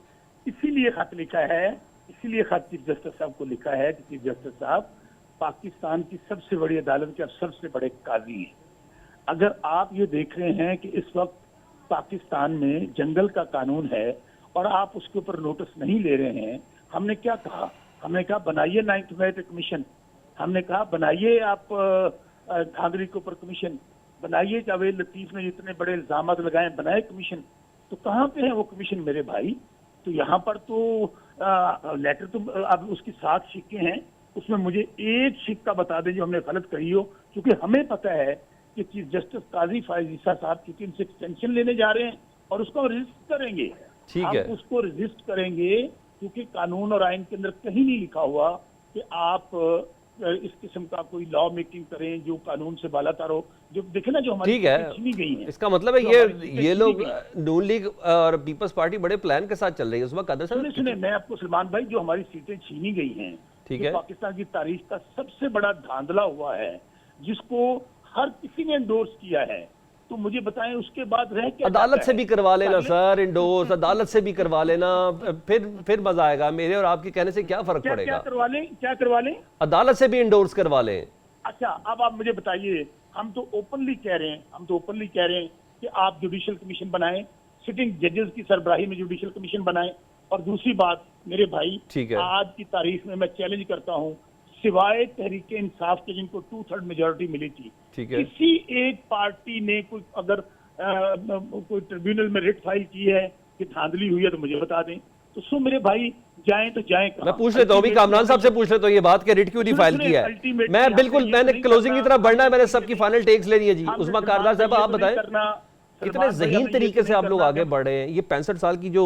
S2: इसीलिए खत लिखा है, इसीलिए खत चीफ जस्टिस साहब को लिखा है कि चीफ जस्टिस साहब पाकिस्तान की सबसे बड़ी अदालत के सबसे बड़े काजी हैं। अगर आप ये देख रहे हैं कि इस वक्त पाकिस्तान में जंगल का कानून है और आप उसके ऊपर नोटिस नहीं ले रहे हैं, हमने क्या कहा? हमने कहा बनाइए 9th मेरिट कमीशन, हमने कहा बनाइए आप घाघरी के ऊपर कमीशन, बनाइए जावेद लतीफ ने जितने बड़े इल्जाम लगाए बनाए कमीशन। तो कहाँ पे है वो कमीशन मेरे भाई? तो यहाँ पर तो लेटर तो अब उसकी 7 सिक्के हैं, उसमें मुझे एक सिक्का बता दें जो हमने गलत कही हो, क्योंकि हमें पता है कि चीफ जस्टिस काजी फाइज ईसा साहब क्योंकि इनसे एक्सटेंशन लेने जा रहे हैं और उसको रजिस्ट करेंगे।
S1: ठीक
S2: हम
S1: है।
S2: उसको रजिस्ट करेंगे, क्योंकि कानून और आइन के अंदर कहीं नहीं लिखा हुआ कि आप इस किस्म का कोई लॉ मेकिंग करें जो कानून से बालातर हो। जो देखे ना, जो हमारी
S1: ठीक है,
S2: सीटें छीनी गई हैं,
S1: इसका मतलब है
S2: जो हमारी सीटें
S1: ये
S2: छीनी
S1: लोग
S2: गई।
S1: नून लीग और पीपल्स पार्टी बड़े प्लान के साथ चल रही है उस वक्त।
S2: सुने सुने, मैं आपको सलमान भाई, जो हमारी सीटें छीनी गई हैं,
S1: ठीक
S2: जो
S1: है,
S2: पाकिस्तान की तारीख का सबसे बड़ा धांधला हुआ है, जिसको हर किसी ने एंडोर्स किया है, तो मुझे बताएं उसके बाद रह क्या
S1: अदालत
S2: जाता
S1: से
S2: है?
S1: भी करवा लेना
S2: पहले-
S1: सर इंडोर्स, अदालत से भी करवा लेना, फिर मजा आएगा। मेरे और आपके कहने से क्या फर्क
S2: क्या क्या
S1: पड़ेगा?
S2: करवा लें, क्या करवा लें?
S1: अदालत से भी इंडोर्स करवा लें।
S2: अच्छा, अब आप मुझे बताइए, हम तो ओपनली कह रहे हैं कि आप जुडिशल कमीशन बनाएं, सिटिंग जजेस की सरबराही में जुडिशल कमीशन बनाएं। और दूसरी बात मेरे भाई,
S1: ठीक है,
S2: आज की तारीख में मैं चैलेंज करता हूं, सिवाय तहरीके इंसाफ के जिनको 2/3 मेजोरिटी मिली थी,
S1: ठीक है,
S2: किसी एक पार्टी ने कोई अगर कोई ट्रिब्यूनल में रिट फाइल की है कि धांधली हुई है तो मुझे बता दें। तो सो मेरे भाई, जाएं तो जाएं कहां?
S1: मैं पूछ लेता हूँ अभी कामरान साहब से पूछ लेता हूँ ये बात के रिट क्यों नहीं फाइल किया है।
S2: Ultimately
S1: मैं बिल्कुल,
S2: हमने ये
S1: मैंने
S2: नहीं
S1: क्लोजिंग की
S2: करना,
S1: तरफ बढ़ना है, मैंने
S2: हमने
S1: सबकी फाइनल टेक्स लेनी है जी।
S2: हमने
S1: उस्मा
S2: सलमान
S1: कारदार
S2: भाई
S1: साहब
S2: ये
S1: आप
S2: तो नहीं
S1: बताएं,
S2: करना,
S1: कितने
S2: सलमान भाई
S1: ज़हीन
S2: हमें ये
S1: तरीके
S2: तो
S1: से
S2: नहीं
S1: आप लोग
S2: करना
S1: आगे
S2: कि-
S1: बढ़ रहे हैं। ये 65 साल की जो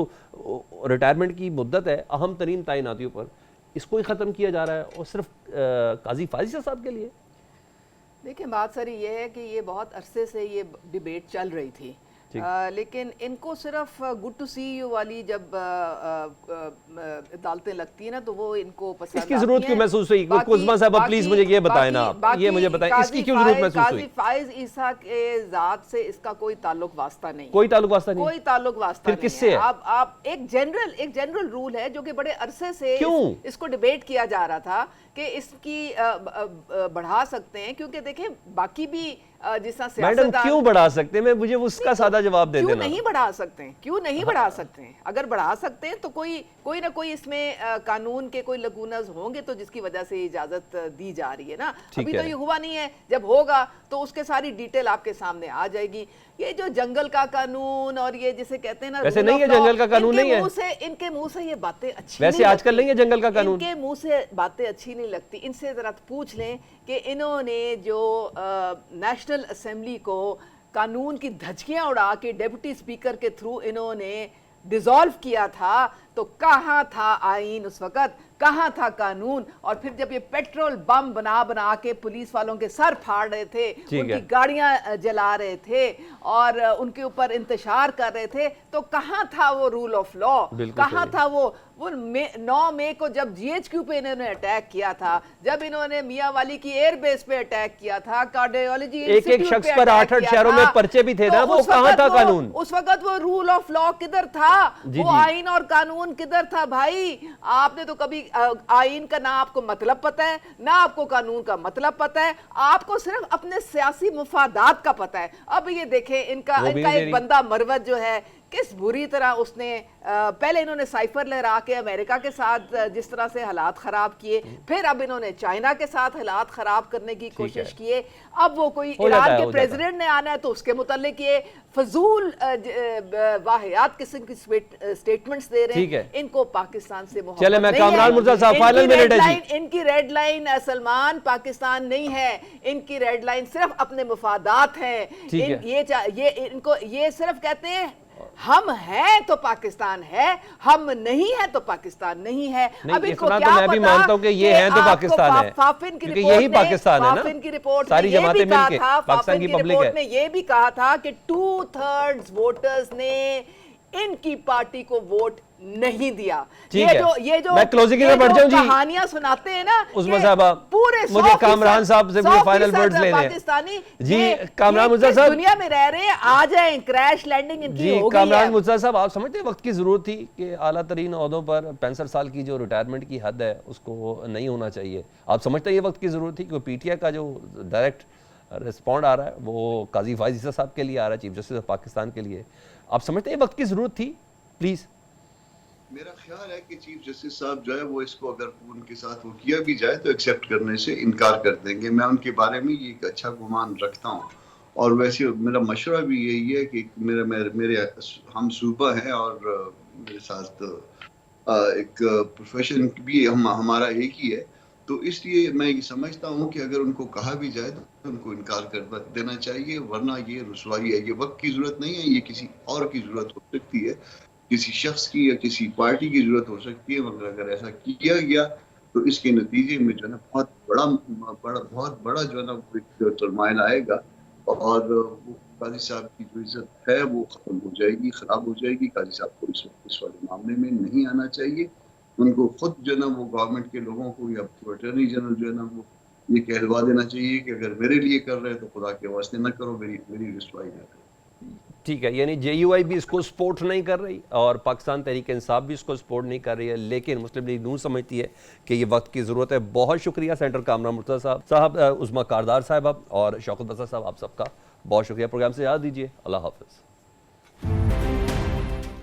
S1: रिटायरमेंट की मुद्दत है अहम तरीन तैनातियों पर, इसको ही ख़त्म किया जा रहा है और सिर्फ काजी फाजिल साहब के लिए।
S3: देखिए, बात सारी ये है कि ये बहुत अरसे से ये डिबेट चल रही थी, लेकिन इनको सिर्फ गुड टू सी यू वाली जब अदालतें लगती है ना, तो वो इनको पसंद
S1: इसकी जरूरत
S3: आती
S1: क्यों
S3: हैं।
S1: महसूस हुई?
S3: बाकी-
S1: कुज़मा साहब प्लीज मुझे ये बताएं ना,
S3: बाकी-
S1: ये मुझे बताएं इसकी क्यों जरूरत महसूस हुई?
S3: काजी फाइज ईसा के जात से इसका कोई ताल्लुक वास्ता नहीं,
S1: कोई ताल्लुक वास्ता नहीं,
S3: कोई ताल्लुक वास्ता
S1: फिर
S3: नहीं
S1: किससे है?
S3: आप एक जनरल रूल है जो कि बड़े अरसे से
S1: क्यों?
S3: इसको डिबेट किया जा रहा था कि इसकी बढ़ा सकते हैं, क्योंकि देखें बाकी भी जिस तरह
S1: मैडम
S3: सियासतदान
S1: क्यों बढ़ा सकते हैं? मैं मुझे उसका सादा जवाब दे
S3: क्यों
S1: देना।
S3: नहीं बढ़ा सकते हैं? क्यों नहीं बढ़ा सकते हैं? अगर बढ़ा सकते हैं तो कोई ना कोई इसमें कानून के कोई लगूनस होंगे तो जिसकी वजह से इजाजत दी जा रही है ना।
S1: ठीक
S3: अभी
S1: है।
S3: तो ये हुआ नहीं है, जब होगा तो उसके सारी डिटेल आपके सामने आ जाएगी। ये जो जंगल का कानून और ये जिसे कहते हैं ना,
S1: वैसे
S3: rule
S1: नहीं
S3: of
S1: है,
S3: law,
S1: जंगल का कानून नहीं है।
S3: इनके मुंह से ये बातें अच्छी
S1: वैसे
S3: नहीं
S1: आजकल
S3: लगती।
S1: नहीं है जंगल का कानून।
S3: इनके मुंह से बातें अच्छी नहीं लगती। इनसे जरा पूछ लें कि इन्होंने जो नेशनल असेंबली को कानून की धज्जियां उड़ा के डिप्टी स्पीकर के थ्रू इन्होंने डिसॉल्व किया था, तो कहाँ था आईन उस वक्त, कहाँ था कानून? और फिर जब ये पेट्रोल बम बना के पुलिस वालों के सर फाड़ रहे थे, उनकी गाड़ियां जला रहे थे और उनके ऊपर इंतशार कर रहे थे, तो कहाँ था वो रूल ऑफ लॉ? कहाँ था वो 9 मई को जब जीएचक्यू पे इन्होंने अटैक किया था, जब इन्होंने मियांवाली की एयरबेस पे अटैक किया था, कार्डियोलॉजी
S1: एक शख्स पर 8 शहरों में पर्चे भी थे ना, वो कहाँ था कानून?
S3: उस वक्त वो रूल ऑफ लॉ किधर था? वो आईन और कानून किधर था भाई? आपने तो कभी आईन का ना आपको मतलब पता है, ना आपको कानून का मतलब पता है, आपको सिर्फ अपने सियासी मुफादात का पता है। अब ये देखें, इनका एक बंदा मरवत जो है, किस बुरी तरह उसने पहले इन्होंने साइफर लहरा के अमेरिका के साथ जिस तरह से हालात खराब किए, फिर अब इन्होंने चाइना के साथ हालात खराब करने की कोशिश किए। अब वो कोई ईरान के प्रेसिडेंट ने आना है तो उसके मुतालिक ये फजूल वाहियात किस्म की स्टेटमेंट्स दे रहे हैं। इनको पाकिस्तान से मोहब्बत
S1: चले, मैं
S3: नहीं
S1: कामरान
S3: है।
S1: मुर्जा साहब फाइनल मिनट है जी।
S3: इनकी रेड लाइन सलमान पाकिस्तान नहीं है, इनकी रेड लाइन सिर्फ अपने मुफादात हैं। ये सिर्फ कहते हैं हम हैं तो पाकिस्तान है, हम नहीं है तो पाकिस्तान नहीं है। अब इनको क्या
S1: तो मैं भी मानता हूँ कि ये है तो पाकिस्तान है,
S3: फाफिन की
S1: क्योंकि यही पाकिस्तान है ना।
S3: फाफिन की रिपोर्ट
S1: सारी
S3: में ये
S1: जमातें
S3: भी कहा
S1: मिलके
S3: था,
S1: पाकिस्तान की पब्लिक है,
S3: में ये भी कहा था कि 2/3 वोटर्स ने इनकी पार्टी को वोट नहीं दिया। ये जो
S1: मैं क्लोजिंग की तरफ बढ़ जाऊं जी,
S3: कहानियां सुनाते हैं ना
S1: उस्मा साहबा,
S3: पूरे
S1: मुझे कामरान साहब से मुझे फाइनल वर्ड्स लेने हैं
S3: पाकिस्तानी
S1: जी। कामरान मुर्जा साहब
S3: दुनिया में रह रहे हैं, आ जाएं, क्रैश लैंडिंग इनकी हो गई है।
S1: कामरान मुर्जा साहब, आप समझते हैं वक्त की जरूरत थी कि आला तरीन ओहदों पर 65 साल की जो रिटायरमेंट की हद है उसको नहीं होना चाहिए? आप समझते हैं ये वक्त की जरूरत थी? क्योंकि पीटीआई का जो डायरेक्ट रिस्पॉन्ड आ रहा है वो काजी फाइज ईसा साहब के लिए आ रहा है, चीफ जस्टिस ऑफ पाकिस्तान के लिए। आप समझते हैं वक्त की जरूरत थी? प्लीज।
S4: मेरा ख्याल है कि चीफ जस्टिस साहब जो है वो इसको अगर उनके साथ वो किया भी जाए तो एक्सेप्ट करने से इनकार कर देंगे। मैं उनके बारे में ये एक अच्छा गुमान रखता हूँ और वैसे मेरा मशवरा भी यही है कि मेरे हम सूबा हैं और मेरे साथ एक प्रोफेशन भी हमारा एक ही है, तो इसलिए मैं ये समझता हूँ कि अगर उनको कहा भी जाए तो उनको इनकार कर देना चाहिए, वरना ये रुसवाई है। ये वक्त की जरूरत नहीं है, ये किसी और की जरूरत हो सकती है, किसी शख्स की या किसी पार्टी की जरूरत हो सकती है, मगर अगर ऐसा किया गया तो इसके नतीजे में जो है ना बहुत बड़ा जो है ना एक टर्माइल आएगा और वो काजी साहब की जो इज्जत है वो खत्म हो जाएगी, खराब हो जाएगी। काजी साहब को इस वाले मामले में नहीं आना चाहिए। उनको खुद जो है ना वो गवर्नमेंट के लोगों को या अटॉर्नी जनरल जो है ना वो ये कहलवा देना चाहिए कि अगर मेरे लिए कर रहे हैं तो खुदा के वास्ते ना करो, मेरी रिस्वाई ना करो।
S1: ठीक है, यानी JUI भी इसको सपोर्ट नहीं कर रही और पाकिस्तान तहरीक इंसाफ भी इसको सपोर्ट नहीं कर रही है, लेकिन मुस्लिम लीग नून समझती है कि ये वक्त की ज़रूरत है। बहुत शुक्रिया सेंटर कामरान मुर्तज़ा साहब, उस्मा कारदार साहब और शौकत बसर साहब, आप सबका बहुत शुक्रिया। प्रोग्राम से याद दीजिए। अल्लाह हाफ़िज़।